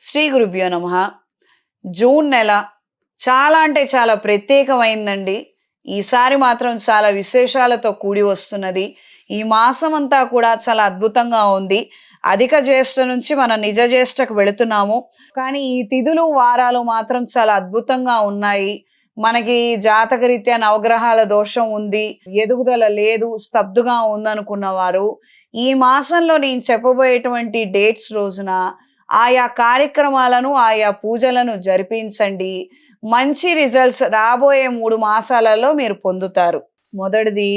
శ్రీ గురుభ్యో నమః. జూన్ నెల చాలా అంటే చాలా ప్రత్యేకమైందండి. ఈసారి మాత్రం చాలా విశేషాలతో కూడి వస్తున్నది. ఈ మాసమంతా కూడా చాలా అద్భుతంగా ఉంది. అధిక జ్యేష్ఠ నుంచి మనం నిజ జ్యేష్ఠకు వెళుతున్నాము. కానీ ఈ తిథులు, వారాలు మాత్రం చాలా అద్భుతంగా ఉన్నాయి. మనకి జాతకరీత్యా నవగ్రహాల దోషం ఉంది, ఎదుగుదల లేదు, స్తబ్దుగా ఉందనుకున్న వారు ఈ మాసంలో నేను చెప్పబోయేటువంటి డేట్స్ రోజున ఆయా కార్యక్రమాలను, ఆయా పూజలను జరిపించండి. మంచి రిజల్ట్స్ రాబోయే 3 మాసాలలో మీరు పొందుతారు. మొదటిది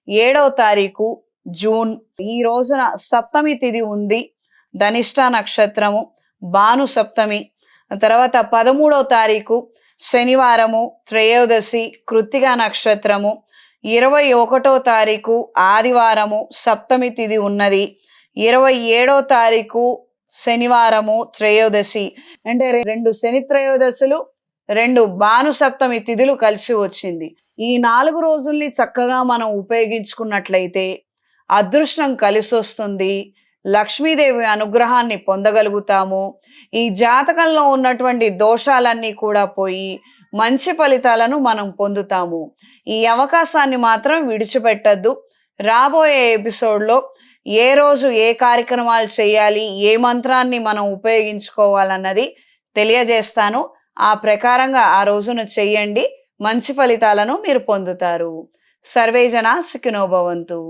7వ తారీఖు జూన్. ఈ రోజున సప్తమి తిథి ఉంది. ధనిష్ట నక్షత్రము, భాను సప్తమి. తర్వాత 13వ తారీఖు శనివారము, త్రయోదశి, కృత్తిక నక్షత్రము. 21వ తారీఖు ఆదివారము, సప్తమి తిథి ఉన్నది. 27వ తారీఖు శనివారము, త్రయోదశి. అంటే 2 శని త్రయోదశులు, 2 భాను సప్తమి తిథులు కలిసి వచ్చింది. ఈ 4 రోజుల్ని చక్కగా మనం ఉపయోగించుకున్నట్లయితే అదృష్టం కలిసొస్తుంది. లక్ష్మీదేవి అనుగ్రహాన్ని పొందగలుగుతాము. ఈ జాతకంలో ఉన్నటువంటి దోషాలన్నీ కూడా పోయి మంచి ఫలితాలను మనం పొందుతాము. ఈ అవకాశాన్ని మాత్రం విడిచిపెట్టద్దు. రాబోయే ఎపిసోడ్లో ఏ రోజు ఏ కార్యక్రమాలు చేయాలి, ఏ మంత్రాన్ని మనం ఉపయోగించుకోవాలన్నది తెలియజేస్తాను. ఆ ప్రకారంగా ఆ రోజున చెయ్యండి. మంచి ఫలితాలను మీరు పొందుతారు. సర్వే జనా సుఖినో భవంతు.